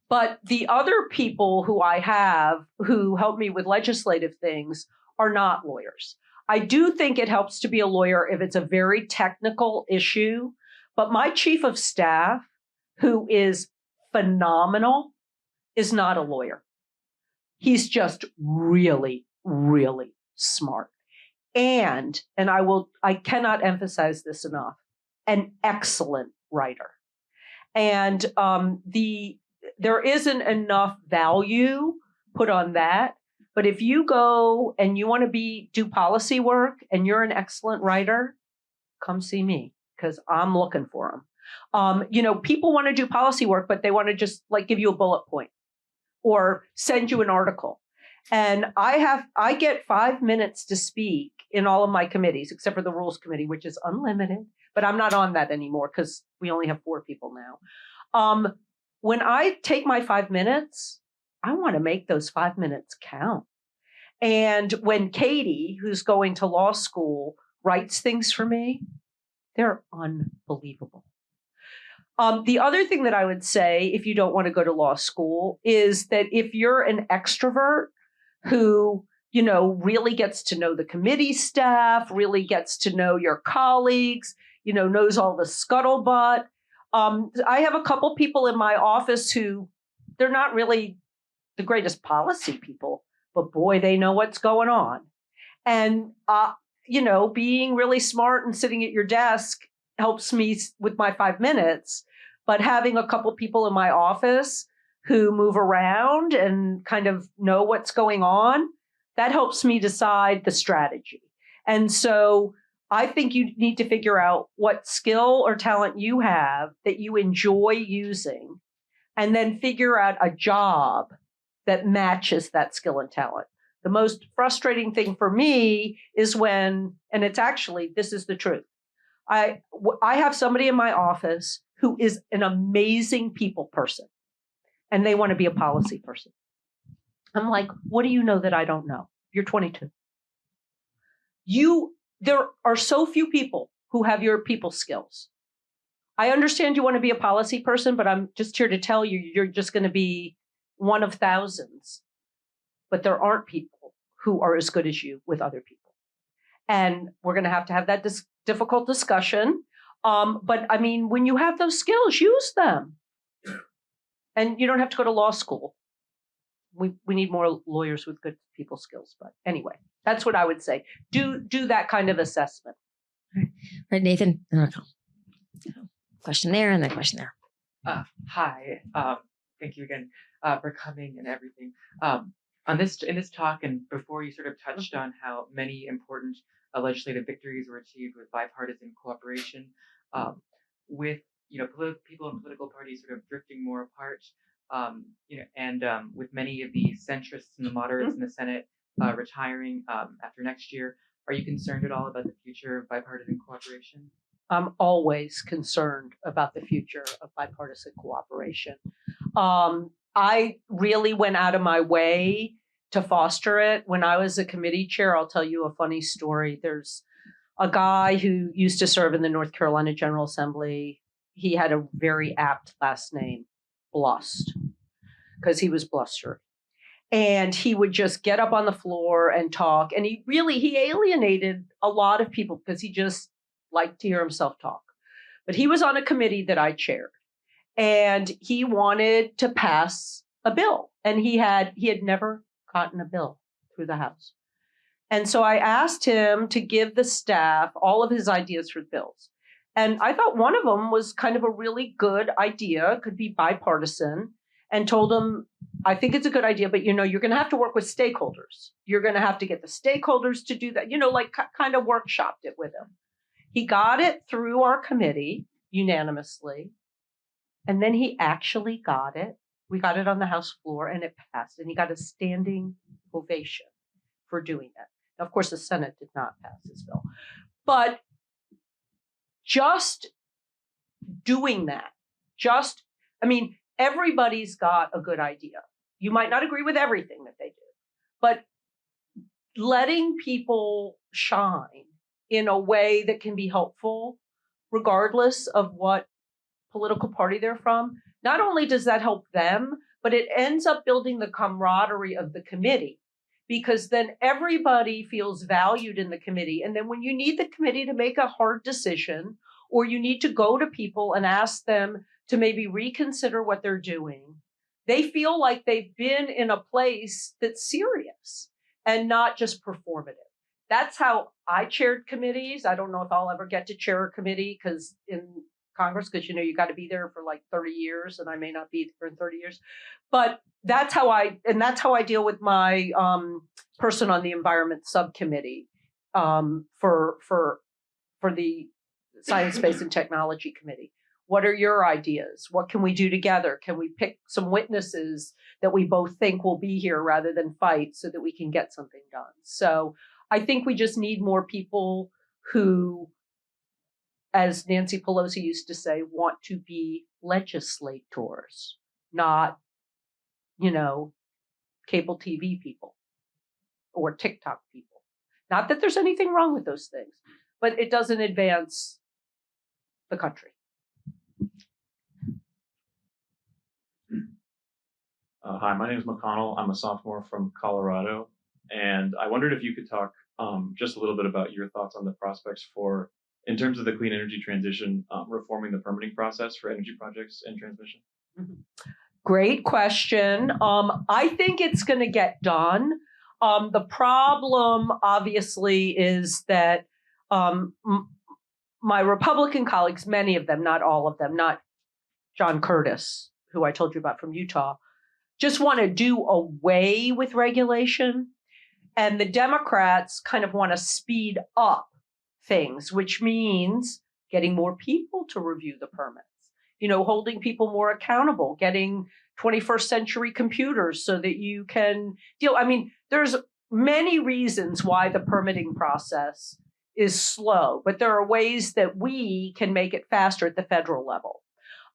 But the other people who I have who help me with legislative things are not lawyers. I do think it helps to be a lawyer if it's a very technical issue. But my chief of staff, who is phenomenal, is not a lawyer. He's just really, really smart. And I cannot emphasize this enough, an excellent writer. And there isn't enough value put on that. But if you go and you want to do policy work and you're an excellent writer, come see me, because I'm looking for them. People want to do policy work, but they want to just give you a bullet point or send you an article. And I get 5 minutes to speak in all of my committees, except for the Rules Committee, which is unlimited, but I'm not on that anymore because we only have 4 people now. When I take my 5 minutes, I want to make those 5 minutes count. And when Katie, who's going to law school, writes things for me, they're unbelievable. The other thing that I would say, if you don't want to go to law school, is that if you're an extrovert who, really gets to know the committee staff, really gets to know your colleagues, knows all the scuttlebutt. I have a couple people in my office who they're not really the greatest policy people, but boy, they know what's going on. And, being really smart and sitting at your desk helps me with my 5 minutes. But having a couple people in my office who move around and kind of know what's going on. That helps me decide the strategy. And so I think you need to figure out what skill or talent you have that you enjoy using, and then figure out a job that matches that skill and talent. The most frustrating thing for me is when, and it's actually, this is the truth. I have somebody in my office who is an amazing people person, and they want to be a policy person. I'm like, what do you know that I don't know? You're 22. There are so few people who have your people skills. I understand you want to be a policy person, but I'm just here to tell you, you're just going to be one of thousands. But there aren't people who are as good as you with other people. And we're going to have that difficult discussion. But I mean, when you have those skills, use them. And you don't have to go to law school. We need more lawyers with good people skills. But anyway, that's what I would say. Do that kind of assessment. Right, Nathan? Question there and then question there. Hi. Thank you again for coming and everything. In this talk and before, you sort of touched on how many important legislative victories were achieved with bipartisan cooperation, with people and political parties sort of drifting more apart, and with many of the centrists and the moderates in the Senate retiring after next year. Are you concerned at all about the future of bipartisan cooperation? I'm always concerned about the future of bipartisan cooperation. I really went out of my way to foster it. When I was a committee chair, I'll tell you a funny story. There's a guy who used to serve in the North Carolina General Assembly. He had a very apt last name, Blust, because he was blustery. And he would just get up on the floor and talk. And he alienated a lot of people because he just liked to hear himself talk. But he was on a committee that I chaired, and he wanted to pass a bill. And he had never gotten a bill through the House. And so I asked him to give the staff all of his ideas for the bills. And I thought one of them was kind of a really good idea, could be bipartisan, and told him, I think it's a good idea, but you're going to have to work with stakeholders. You're going to have to get the stakeholders to do that, kind of workshopped it with him. He got it through our committee unanimously. And then he actually got it. We got it on the House floor and it passed. And he got a standing ovation for doing that. Now, of course, the Senate did not pass this bill. But just doing that, everybody's got a good idea. You might not agree with everything that they do, but letting people shine in a way that can be helpful, regardless of what political party they're from, not only does that help them, but it ends up building the camaraderie of the committee, because then everybody feels valued in the committee. And then when you need the committee to make a hard decision, or you need to go to people and ask them to maybe reconsider what they're doing, they feel like they've been in a place that's serious and not just performative. That's how I chaired committees. I don't know if I'll ever get to chair a committee in Congress, because you got to be there for like 30 years, and I may not be there in 30 years. But that's how I deal with my person on the Environment Subcommittee for the Science, Space, and Technology Committee. What are your ideas? What can we do together? Can we pick some witnesses that we both think will be here rather than fight, so that we can get something done? So I think we just need more people who, as Nancy Pelosi used to say, want to be legislators, not, cable TV people or TikTok people. Not that there's anything wrong with those things, but it doesn't advance the country. Hi, my name is McConnell. I'm a sophomore from Colorado, and I wondered if you could talk just a little bit about your thoughts on the prospects for, in terms of the clean energy transition, reforming the permitting process for energy projects and transmission. Great question. I think it's going to get done. The problem, obviously, is that my Republican colleagues, many of them, not all of them, not John Curtis, who I told you about from Utah, just want to do away with regulation. And the Democrats kind of want to speed up things, which means getting more people to review the permits, holding people more accountable, getting 21st century computers so that you can deal. I mean, there's many reasons why the permitting process is slow, but there are ways that we can make it faster at the federal level.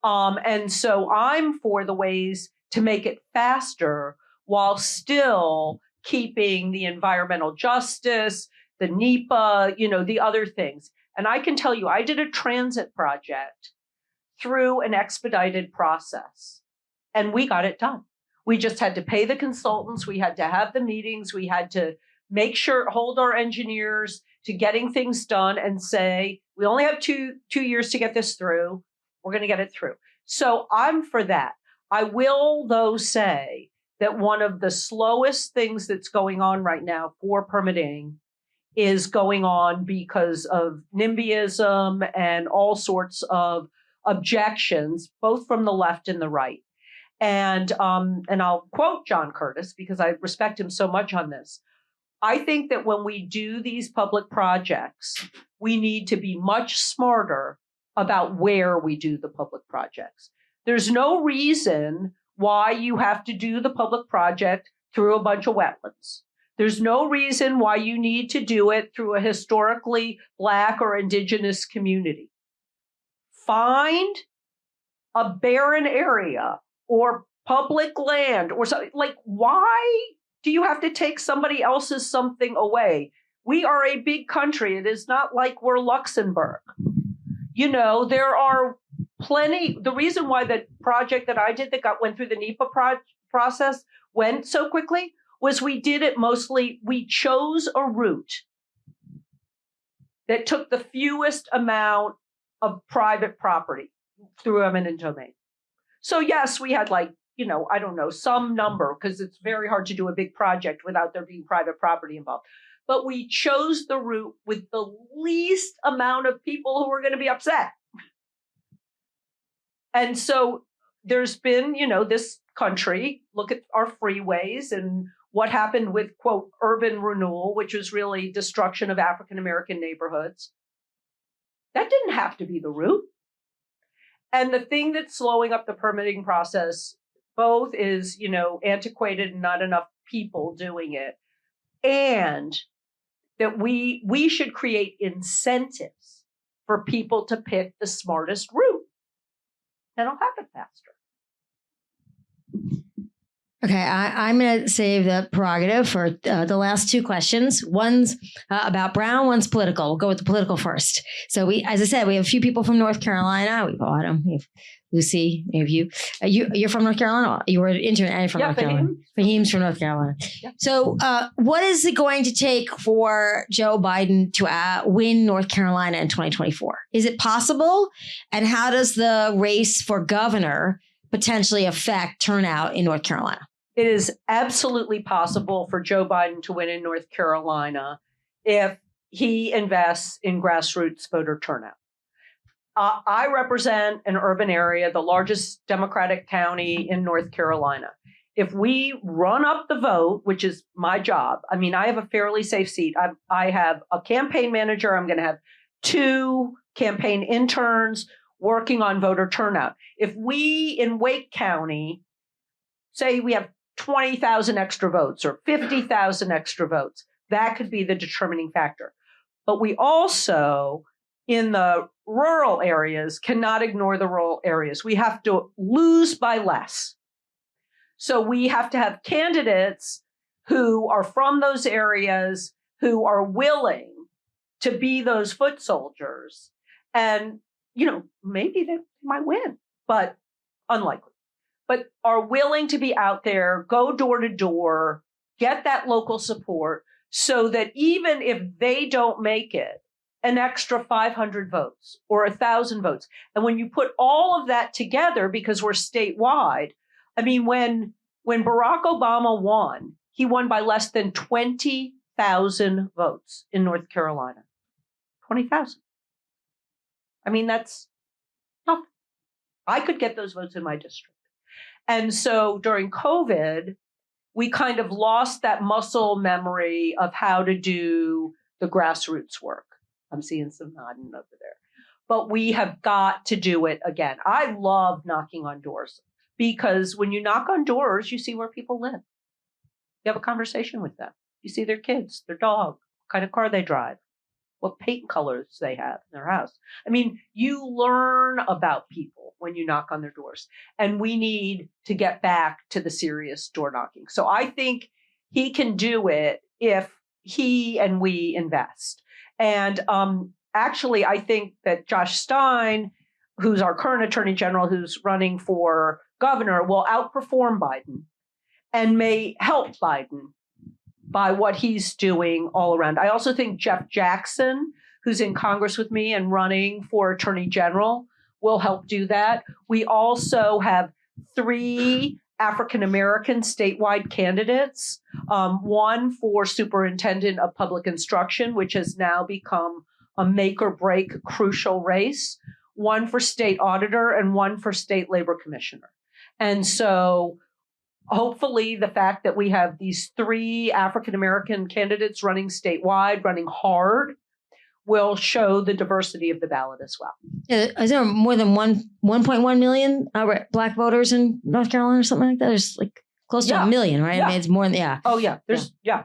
And so I'm for the ways to make it faster while still keeping the environmental justice, the NEPA, the other things. And I can tell you, I did a transit project through an expedited process, and we got it done. We just had to pay the consultants. We had to have the meetings. We had to hold our engineers to getting things done and say, we only have two years to get this through. We're going to get it through. So I'm for that. I will, though, say that one of the slowest things that's going on right now for permitting is going on because of NIMBYism and all sorts of objections, both from the left and the right. And I'll quote John Curtis because I respect him so much on this. I think that when we do these public projects, we need to be much smarter about where we do the public projects. There's no reason why you have to do the public project through a bunch of wetlands. There's no reason why you need to do it through a historically Black or Indigenous community. Find a barren area or public land or something. Like, why do you have to take somebody else's something away? We are a big country. It is not like we're Luxembourg. There are plenty. The reason why the project that I did that went through the NEPA process went so quickly was we did it mostly, we chose a route that took the fewest amount of private property through eminent domain. So yes, we had some number, because it's very hard to do a big project without there being private property involved. But we chose the route with the least amount of people who were going to be upset. And so there's been, this country, look at our freeways and what happened with, quote, urban renewal, which was really destruction of African-American neighborhoods. That didn't have to be the route. And the thing that's slowing up the permitting process both is, antiquated and not enough people doing it, and that we should create incentives for people to pick the smartest route. That'll happen faster. Okay, I'm going to save the prerogative for the last two questions. One's about Brown, one's political. We'll go with the political first. So as I said, we have a few people from North Carolina. We have Autumn, we have Lucy, we have you. You're from North Carolina? You were an intern and from North Carolina. Fahim's from North Carolina. Yeah. So what is it going to take for Joe Biden to win North Carolina in 2024? Is it possible? And how does the race for governor potentially affect turnout in North Carolina? It is absolutely possible for Joe Biden to win in North Carolina if he invests in grassroots voter turnout. I represent an urban area, the largest Democratic county in North Carolina. If we run up the vote, which is my job, I mean, I have a fairly safe seat. I have a campaign manager. I'm going to have 2 campaign interns working on voter turnout. If we in Wake County say we have 20,000 extra votes or 50,000 extra votes, that could be the determining factor. But we also, in the rural areas, cannot ignore the rural areas. We have to lose by less. So we have to have candidates who are from those areas, who are willing to be those foot soldiers. And, maybe they might win, but unlikely. But are willing to be out there, go door to door, get that local support so that even if they don't make it, an extra 500 votes or 1,000 votes. And when you put all of that together, because we're statewide, I mean, when Barack Obama won, he won by less than 20,000 votes in North Carolina. 20,000. I mean, that's nothing. I could get those votes in my district. And so during COVID, we kind of lost that muscle memory of how to do the grassroots work. I'm seeing some nodding over there. But we have got to do it again. I love knocking on doors because when you knock on doors, you see where people live. You have a conversation with them. You see their kids, their dog, what kind of car they drive, what paint colors they have in their house. I mean, you learn about people when you knock on their doors. And we need to get back to the serious door knocking. So I think he can do it if he and we invest. And actually, I think that Josh Stein, who's our current attorney general, who's running for governor, will outperform Biden and may help Biden by what he's doing all around. I also think Jeff Jackson, who's in Congress with me and running for attorney general, will help do that. We also have 3 African-American statewide candidates, one for superintendent of public instruction, which has now become a make or break crucial race, one for state auditor, and one for state labor commissioner. And so hopefully the fact that we have these 3 African-American candidates running statewide, running hard, will show the diversity of the ballot as well. Is there more than 1.1 million Black voters in North Carolina or something like that? There's like close to a million, right? Yeah. I mean, it's more than, yeah. Oh, yeah. There's, yeah.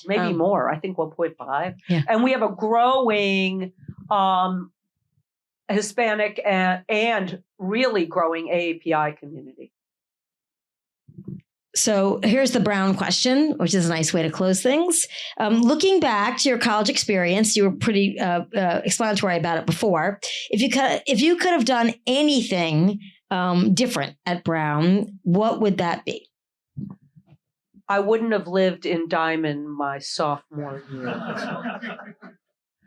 Maybe more. I think 1.5. Yeah. And we have a growing Hispanic and really growing AAPI community. So here's the Brown question, which is a nice way to close things. Looking back to your college experience, you were pretty explanatory about it before. If you could have done anything different at Brown, what would that be? I wouldn't have lived in Diamond my sophomore year.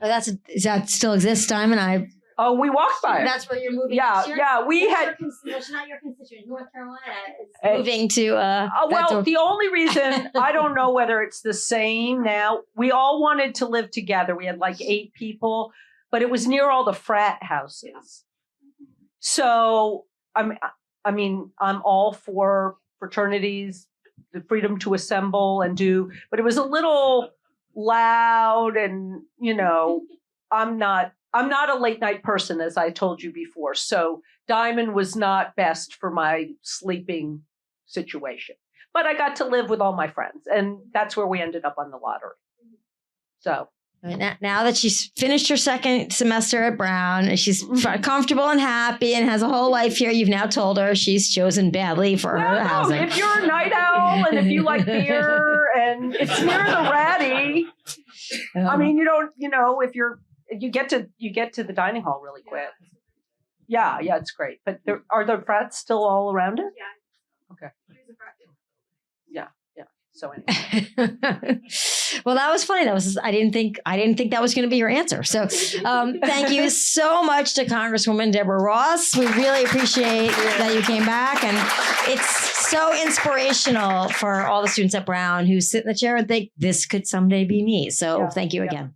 Does that still exist, Diamond? Oh, we walked by it. That's where you're moving. Yeah. We had. That's not your constituent. North Carolina is moving to. Well, the only reason I don't know whether it's the same now. We all wanted to live together. We had like 8 people, but it was near all the frat houses. So I'm all for fraternities, the freedom to assemble and do, but it was a little loud, and I'm not a late night person, as I told you before. So Diamond was not best for my sleeping situation. But I got to live with all my friends, and that's where we ended up on the lottery. So now that she's finished her second semester at Brown, and she's comfortable and happy and has a whole life here, you've now told her she's chosen badly for her housing. If you're a night owl and if you like beer and it's near the Ratty, I mean, if you get to the dining hall really quick. Yeah, it's great. But are the frats still all around it? Yeah. Okay. Yeah. So anyway. Well, that was funny. I didn't think that was going to be your answer. So thank you so much to Congresswoman Deborah Ross. We really appreciate that you came back. And it's so inspirational for all the students at Brown who sit in the chair and think this could someday be me. So thank you again.